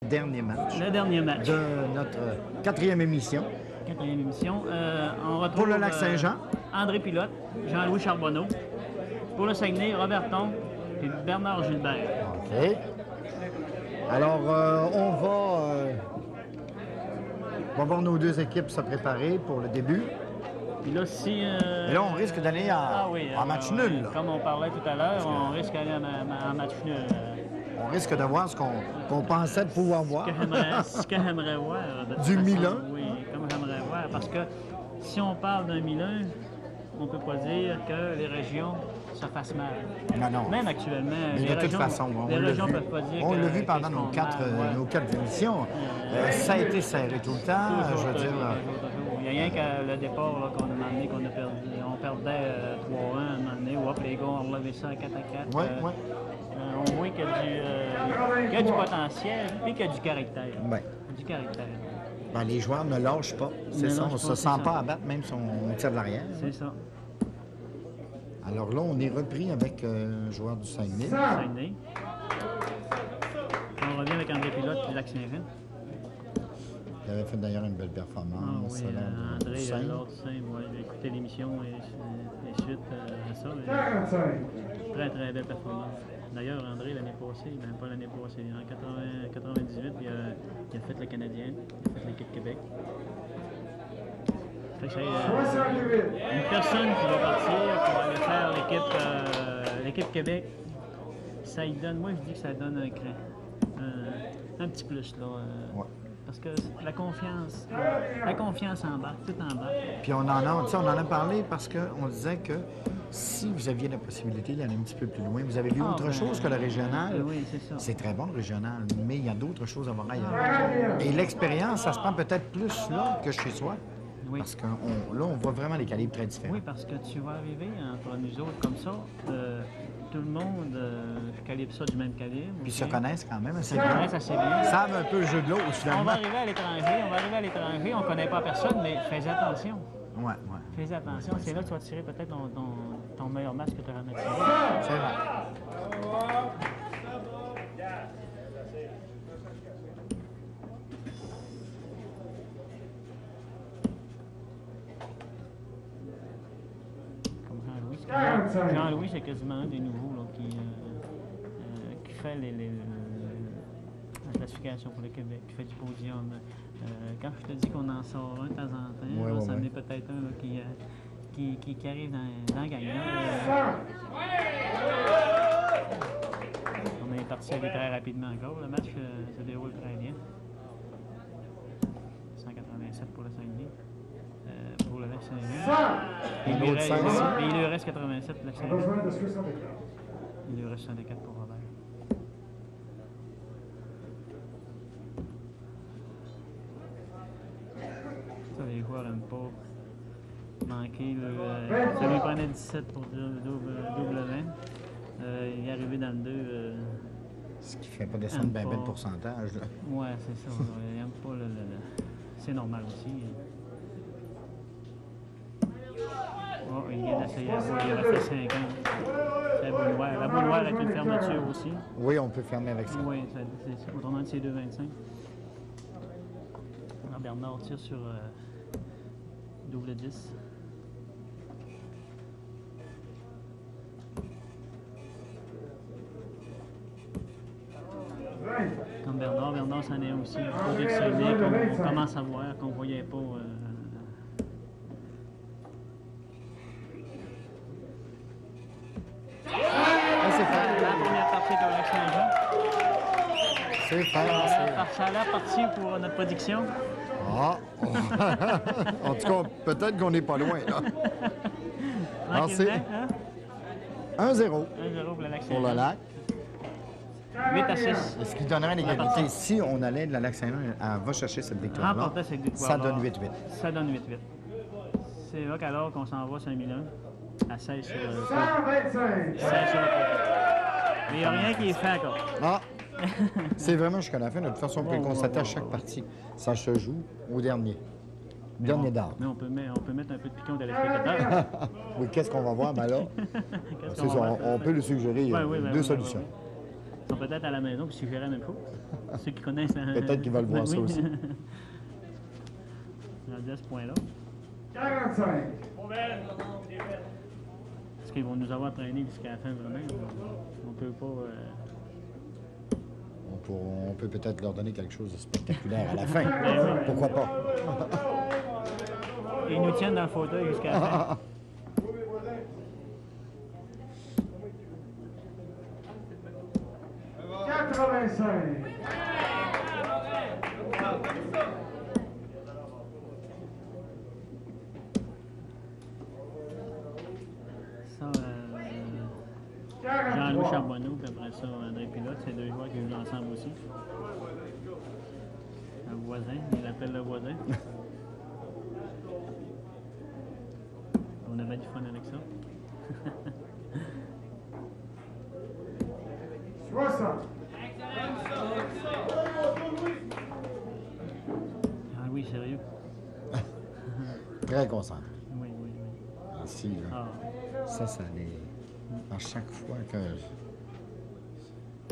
dernier match. Le dernier match. De notre quatrième émission. Quatrième émission. On retrouve Pour le Lac-Saint-Jean. André Pilote, Jean-Louis Charbonneau. Pour le Saguenay, Robert Thon et Bernard Gilbert. OK. Alors, on va voir nos deux équipes se préparer pour le début. Puis là, si... Et là, on risque d'aller en match nul. Là. Comme on parlait tout à l'heure, on risque d'aller en match nul. On risque de voir ce qu'on pensait de pouvoir voir. Ce que j'aimerais voir. Du façon, 1001? Oui, comme j'aimerais voir. Parce que si on parle d'un 1001, on ne peut pas dire que les régions se fassent mal. Non. Même actuellement, mais de toute façon, les régions ne peuvent pas dire on l'a vu pendant nos quatre émissions. Ça a été serré tout le temps. Toujours, je veux dire. Il n'y a rien qu'à le départ qu'on a amené, qu'on a perdu. On perdait 3-1 à un moment donné, ou hop, les gars ont relevé ça à 4-4. Oui. On voit qu'il y a du potentiel et qu'il y a du caractère. Oui. Du caractère. Ben, les joueurs ne lâchent pas. C'est ça. On ne se sent pas abattre même si on tire de l'arrière. C'est ça. Alors là, on est repris avec un joueur du Saguenay. Saguenay. On revient avec André Pilote du Lac-Saint-Jean. Il avait fait d'ailleurs une belle performance. André, lors du Saint, moi, j'ai écouté l'émission et suite à ça. Très, très belle performance. D'ailleurs, André, l'année passée, même pas l'année passée, en 98, il a fait le Canadien, il a fait l'équipe Québec. Une personne qui va partir pour aller faire l'équipe Québec, ça y donne, moi je dis que ça donne un cran, un petit plus là. Ouais. Parce que la confiance embarque, tout embarque. Puis on en a parlé parce qu'on disait que si vous aviez la possibilité d'aller un petit peu plus loin, vous avez vu autre chose que le régional. Oui, c'est ça. C'est très bon le régional, mais il y a d'autres choses à voir ailleurs. Et l'expérience, ça se prend peut-être plus là que chez soi. Oui. Parce que là, on voit vraiment les calibres très différents. Oui, parce que tu vas arriver entre nous autres comme ça, tout le monde calibre ça du même calibre. Puis se connaissent quand même assez bien. Ils se connaissent assez bien. Savent un peu le jeu de l'autre, finalement. On va arriver à l'étranger, on ne connaît pas personne, mais fais attention. Ouais. Fais attention, c'est là que tu vas tirer peut-être ton meilleur match que tu auras tiré. C'est vrai. Jean-Louis, c'est quasiment un des nouveaux là, qui fait la classification pour le Québec, qui fait du podium. Quand je te dis qu'on en sort un de temps en temps, ça en est peut-être un là, qui arrive dans le gagnant. On est parti aller très rapidement encore. Le match se déroule très bien. 187 pour le Saguenay. Pour le Lac-Saint-Jean. Il lui reste 87 pour le Lac-Saint-Jean. Il lui reste 64 pour Robert. Ça, les joueurs n'aiment pas manquer. Ça lui prenait 17 pour double 20. Il est arrivé dans le 2. Ce qui ne fait pas descendre bien le pourcentage. Oui, c'est ça. Il n'aime pas c'est normal aussi. Oh, il vient d'essayer il a fait 50. C'est la boule noire. La boule noire avec une fermeture aussi. Oui, on peut fermer avec ça. Oui, c'est au tournant de ces 2,25. Alors Bernard tire sur double 10. Comme Bernard s'en est aussi. On commence à voir qu'on ne voyait pas. La première partie de Lac-Saint-Jean. C'est faire. Ça a l'air parti pour notre prédiction. Ah! En tout cas, peut-être qu'on n'est pas loin, là. Alors, c'est 1-0 pour le Lac-Saint-Jean. pour le Lac. 8 à 6. Ce qui donnerait l'égalité. Si on allait de la Lac-Saint-Jean, va chercher cette victoire-là, ça donne 8-8. Ça donne 8-8. C'est là qu'alors qu'on s'en va sur 1 à 16 sur le 125. 16 sur le Mais il n'y a rien qui est fait encore. Ah! C'est vraiment jusqu'à la fin. De toute façon, on peut le constater à chaque partie. Ça se joue au dernier. Dernier d'art. Mais on peut mettre un peu de piquant de téléspectateur. Oui, qu'est-ce qu'on va voir? Ben là, c'est ça, on peut le suggérer. Il y a deux solutions. sont peut-être à la maison qui suggéraient la même chose. Ceux qui connaissent... Peut-être qu'ils veulent voir ça aussi. Rendu à ce point-là. 45. Est-ce qu'ils vont nous avoir traîné jusqu'à la fin vraiment? On peut pas... On peut peut-être leur donner quelque chose de spectaculaire à la fin. Pourquoi pas? Ils nous tiennent dans le fauteuil jusqu'à la fin. Ça, Jean-Louis Charbonneau, puis après ça, André Pilote, c'est deux joueurs qui jouent ensemble aussi. Un voisin, il l'appelle le voisin. On avait du fun avec ça. 60. Ah oui, sérieux? Très concentré. Oui, oui, oui. Ici, là. Ah, Ça allait. À chaque fois que.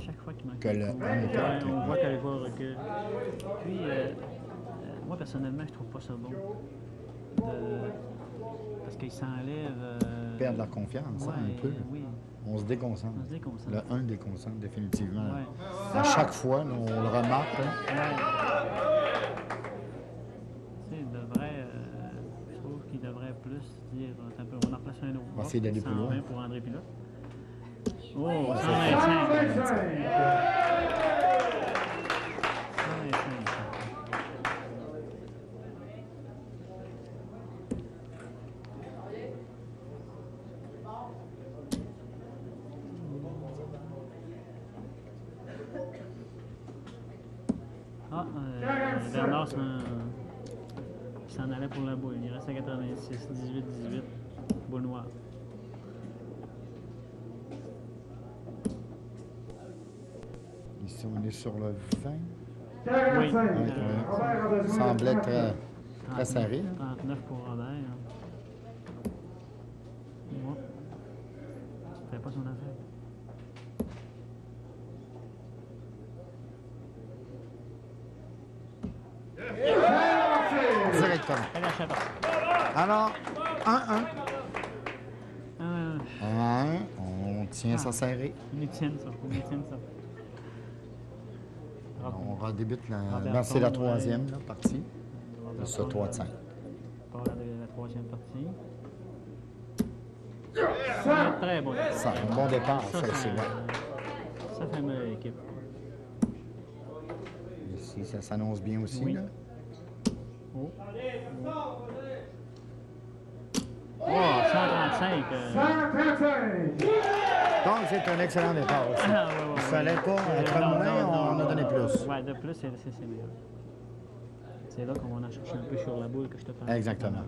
chaque fois qu'il manque Que le un coup, un ouais, part, on voit que le joueur recule. Puis, moi, personnellement, je trouve pas ça bon. Parce qu'ils s'enlèvent... Perdre leur confiance, ouais, un peu. Oui, On se déconcentre. on se déconcentre. Le 1 déconcentre définitivement. Ouais. À chaque fois, là, on le remarque. Hein. Ouais. Tu sais, il devrait... je trouve qu'il devrait plus dire... un peu, on en place un autre. On va essayer d'aller plus loin. 120 pour André Pilote. Oh, 125! 125. Ah, Bernard s'en allait pour la boule. Il reste à 86, 18, 18. Boule noire. Ici, on est sur le 20. 45. Oui. Robert a besoin Semblait de très serré. Là. 39 pour Robert. Moi, il fait pas son affaire. Directement. Elle a la partie. Alors, 1-1. 1, 1, on tient ça serré. on y tienne ça. On y tienne ça. On redébute la. Robert Ben, c'est la Combe, troisième là, partie. Robert De ce Combe, 3 de 5. Par la troisième partie. Ça. Très bon. Ça, un bon départ, ça aussi. Ouais. Ça fait mal à l'équipe. Ici, ça s'annonce bien aussi. Oui. Là. Oh. Oh, 135. 135. Donc, c'est un excellent départ aussi. Ah, ouais, ouais, Il ouais. fallait pas être Non, moins, non, on non, a donné non. plus. Ouais, de plus, c'est meilleur. C'est là qu'on va en chercher un peu sur la boule que je te parlais. Exactement.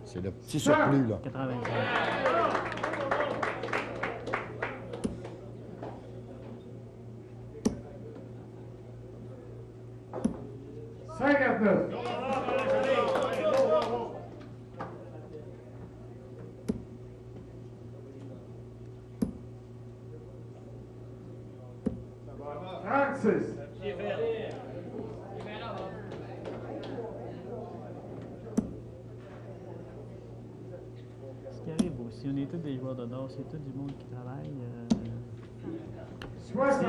C'est le petit surplus, là. 85. Ce qui arrive aussi, on est tous des joueurs de dehors, c'est tout du monde qui travaille.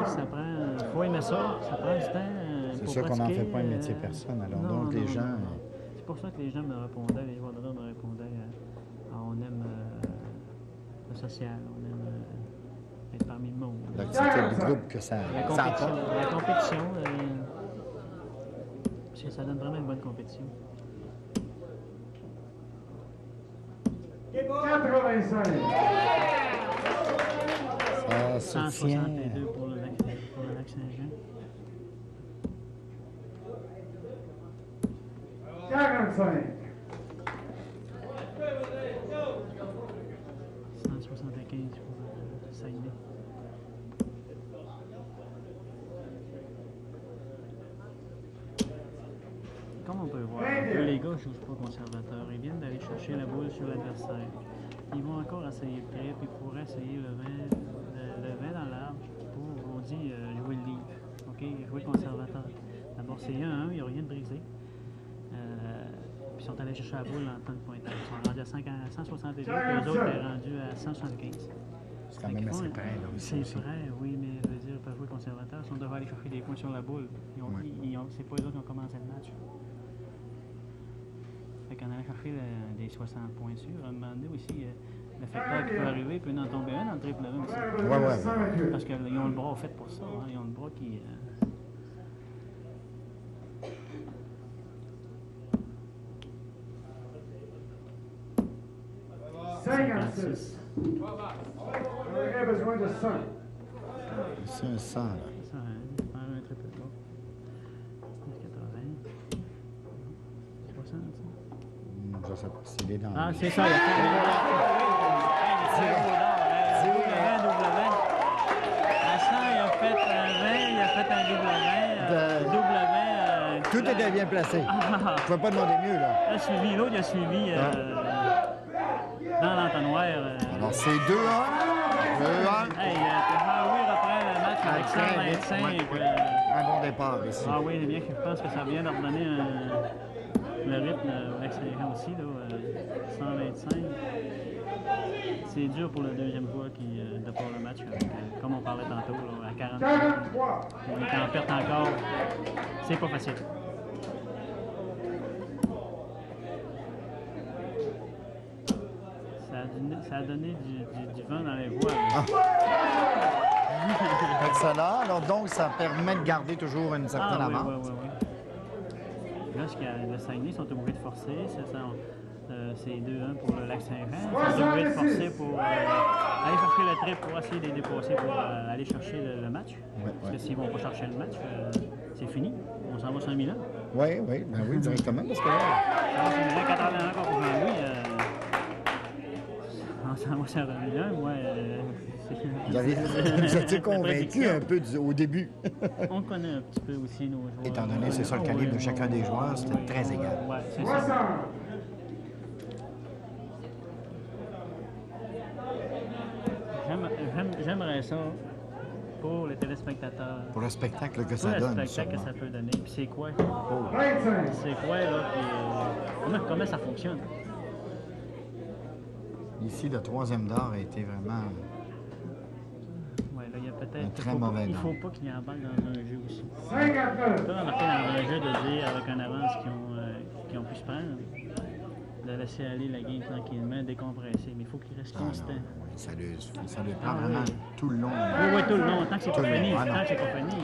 Ça prend, faut aimer ça, ça prend du temps. C'est pour sûr qu'on n'en fait pratiquer, pas un métier personnel. Alors, non, donc, non, les non, gens. non. C'est pour ça que les gens me répondaient, les joueurs de dehors me répondaient. On aime le social, on aime être parmi le monde. L'activité du groupe que ça La compétition, parce que ça donne vraiment une bonne compétition. 85. Ça soutient. 162 pour le lac Saint-Jean. 45. 175 pour Saguenay. Comme on peut voir, les gars ne jouent pas conservateurs. Ils viennent d'aller chercher la boule sur l'adversaire. Ils vont encore essayer de créer, puis ils pourraient essayer le vent dans l'arbre. jouer conservateur. D'abord, c'est 1-1, il n'y a rien de brisé. Puis ils sont allés chercher la boule en temps de pointage. Ils sont rendus à 162, puis eux autres sont rendus à 175. C'est quand même assez près, là, aussi. C'est vrai, oui, mais je veux dire, ils peuvent jouer conservateur. Si on devait aller chercher des points sur la boule, c'est pas eux autres qui ont commencé le match. Fait qu'en allant chercher des 60 points sûrs, à un moment donné aussi, le facteur qui peut arriver peut en tomber un dans le triple 1 aussi. Ouais. Parce qu'ils ont le bras fait pour ça. Hein. Ils ont le bras qui... 56. On aurait besoin de 100. C'est un 100, là. Ça, un triple bas. 80. 60, ça. Je sais pas s'il est dans... Ah, c'est ça, il a fait un W. À 100, il a fait un 20, il a fait un W. Tout était bien placé. Je ne pouvais pas demander mieux, là. Il a suivi, l'autre, il a suivi dans l'entonnoir. Alors, c'est 2-1. 2-1. Hey, oui, reprend le match avec 125. Un bon départ ici. Ah oui, bien que je pense que ça vient leur donner le rythme au Lac-Saint-Jean aussi, là, 125. C'est dur pour le deuxième fois de part le match, comme on parlait tantôt, là, à 40. On est en perte encore. C'est pas facile. Ça a donné du vent dans les voiles. Excellent. Alors, donc, ça permet de garder toujours une certaine avance. Oui. Là, le Saguenay, ils sont obligés de forcer. C'est 2-1 pour le Lac-Saint-Jean. Ils sont obligés de forcer pour aller chercher le trip pour essayer de les dépasser pour aller chercher le match. Parce que s'ils ne vont pas chercher le match, c'est fini. On s'en va sur Milan. Oui, directement. Parce que là... Ça va sur Milan, 4 heures encore pour Jean-Louis. On s'en va sur Milan. Moi, vous étiez convaincu un peu au début. On connaît un petit peu aussi nos joueurs. Étant donné c'est ça le calibre de chacun des joueurs, c'était très égal. Oui, c'est ça. J'aimerais ça pour les téléspectateurs. Pour le spectacle que ça donne. Pour le spectacle que ça peut donner. Puis c'est quoi? Oh. C'est quoi, là? Comment ça fonctionne? Ici, le troisième d'or a été vraiment... Oui, là, il y a peut-être... Un très mauvais Il ne faut pas qu'il y ait embarque dans un jeu aussi. On peut remarquer dans un jeu de dire, avec un avance qui ont pu se prendre, de laisser aller la game tranquillement, décompresser. Mais il faut qu'il reste constant. Non, ça lui prend vraiment tout le long. Oui, tout le long. Tant que c'est pas fini. Tant que c'est pas fini.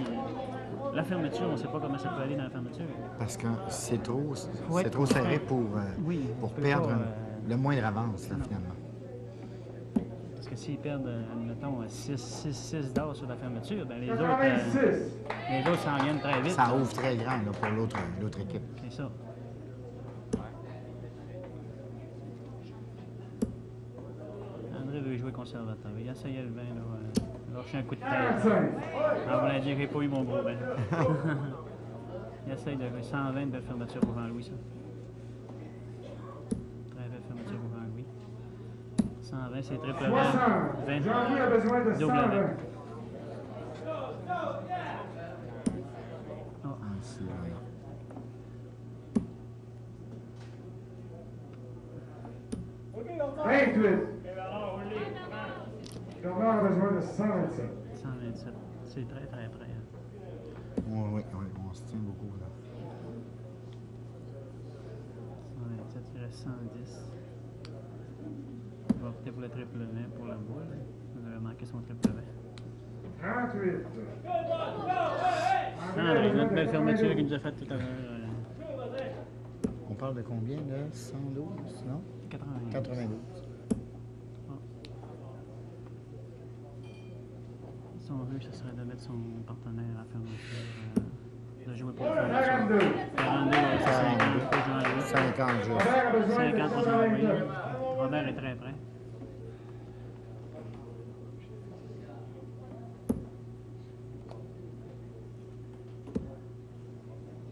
La fermeture, on ne sait pas comment ça peut aller dans la fermeture. Parce que c'est trop serré pour perdre le moindre avance, là, finalement. Parce que s'ils perdent, admettons, 6 d'or sur la fermeture, ben les autres s'en viennent très vite. Ça ouvre très grand là, pour l'autre équipe. C'est ça. André veut jouer conservateur. Il essayait le 20, là. Lâcher un coup de tête. En voulant dire que j'ai pas eu mon gros bain. Il essaye de jouer 120 de fermeture pour Jean-Louis, ça. Très belle fermeture pour Jean-Louis. 120, c'est triple 20. 20. Jean-Louis a besoin de 120. Double 20. Oh. Ainsi, voilà. Bernard a besoin de 127. 127. C'est très, très près. Hein. Oui, on se tient beaucoup, là. 127, il reste 110. Il va opter pour le triple 20 pour la boule. Il a manqué son triple 20. 38. André, notre belle fermeture qu'il nous a faite tout à l'heure. On parle de combien, là? 112, non? 92. 92. Son but, ce serait de mettre son partenaire à la fermeture, de jouer pour la fermeture. 42, c'est 50 pour Jean-Louis. 50 juste. 50 pour Jean-Louis. Robert est très près.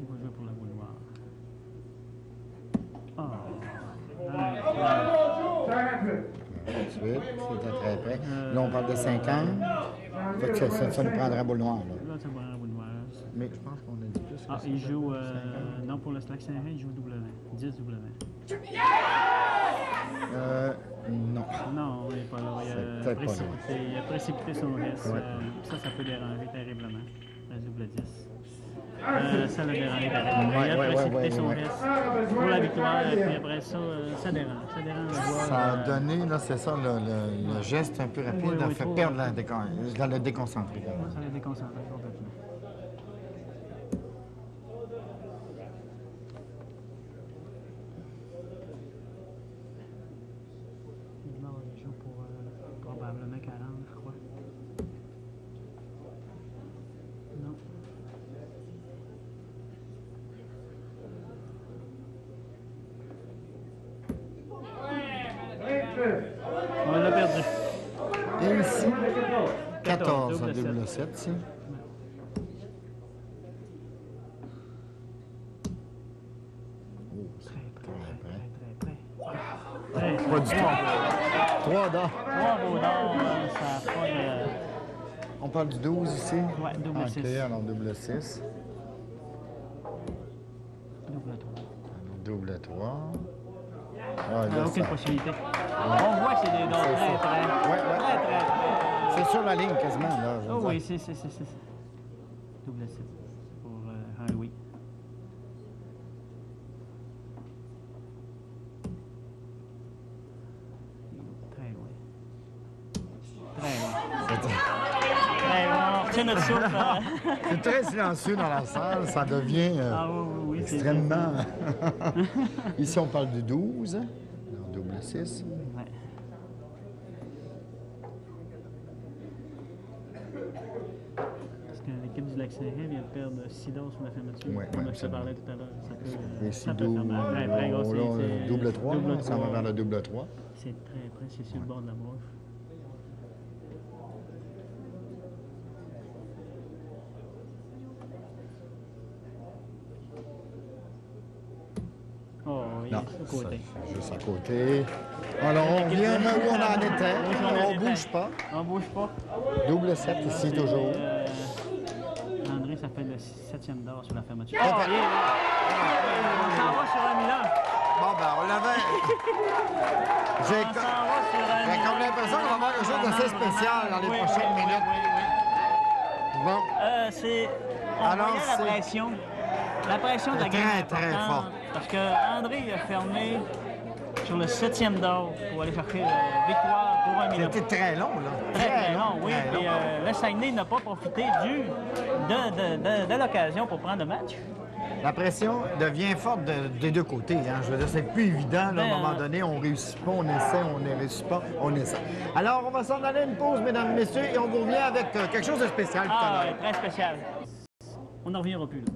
Il va jouer pour la boule noire. Tout de suite, c'était très près. Là, on parle de 50. Fait que ça nous prendrait boule noire, là. Là, ça prendrait la boule noire. Mais je pense qu'on a dit plus que Ah, ça. il joue... non, pour le Slack Saint-Ré, il joue W. 10 W. Non. Non, il n'est pas là. C'est peut-être pas là. Il a précipité son risque. Ouais. Ça peut déranger terriblement. Le double 10. Ça l'a dérangé terriblement. Ouais, Il a ouais, précipité ouais, son ouais. risque pour la victoire. Et puis après ça, ça dérange. Ça dérange de voir. Ça a donné, là, c'est ça, le geste un peu rapide Oui, a oui, fait trop perdre rapide. la le déconcentré. Ça l'a déconcentré complètement. Non, il joue pour probablement 40, je crois. Non. On l'a perdu. Et ici, 14 double double 7, ici. Oh, c'est très près. Très Pas du tout. 3 d'or. 3 beaux d'or, ça n'a pas de... On parle du 12 ici? Ouais, double OK, 6. alors double 6. Double 3. Alors double 3. Ah, Il n'y là, a aucune ça- possibilité. On voit que c'est des dons C'est très, ça. très, Ouais, ouais. très, très, très... C'est sur la ligne quasiment, là. je veux Oh dire. oui, c'est. Double 7 pour Louis. Très loin. Très loin. Très loin. On retient notre souffle. C'est très silencieux dans la salle, ça devient Ah oui, oui, oui. c'est- extrêmement... Ici, on parle du 12, alors double 6. Ouais. Parce que l'équipe du Lac-Saint-Ré vient de perdre 6 doses sur la fermeture. Ouais, Comme ouais, je te parlais tout à l'heure. Et Ça si peut faire mal. Très, très gros, c'est double 3, double ça va 3. vers le double 3. C'est très près, c'est sur le bord de la broche. Oh, il Non, est au côté. c'est juste à côté. Alors, on vient où on en était. Où est-ce qu'on en On était? bouge pas. On bouge pas. Double 7 ici, toujours. André, ça fait le 7e d'or sur la fermeture. Oh, il est là. On s'en va sur un Milan. Bon, ben, on l'avait. On s'en va sur un J'ai comme l'impression qu'on va avoir quelque chose d'assez spécial dans les Oui, prochaines oui, minutes. oui, Bon, oui. On Alors, voyait la c'est- pression. La pression de la Très, game est très importante, fort. parce que André a fermé sur le 7e d'or pour aller chercher la victoire pour un Milan. c'était très long, là. Très, très long, oui. très Et long. le Saguenay n'a pas profité de l'occasion pour prendre le match. La pression devient forte des deux côtés. Hein. Je veux dire, c'est plus évident. Là, à un moment donné, on réussit pas, on essaie, on ne réussit pas, on essaie. Alors, on va s'en aller à une pause, mesdames, messieurs, et on vous revient avec quelque chose de spécial tout à Ah, l'heure. très spécial. On n'en reviendra plus, là.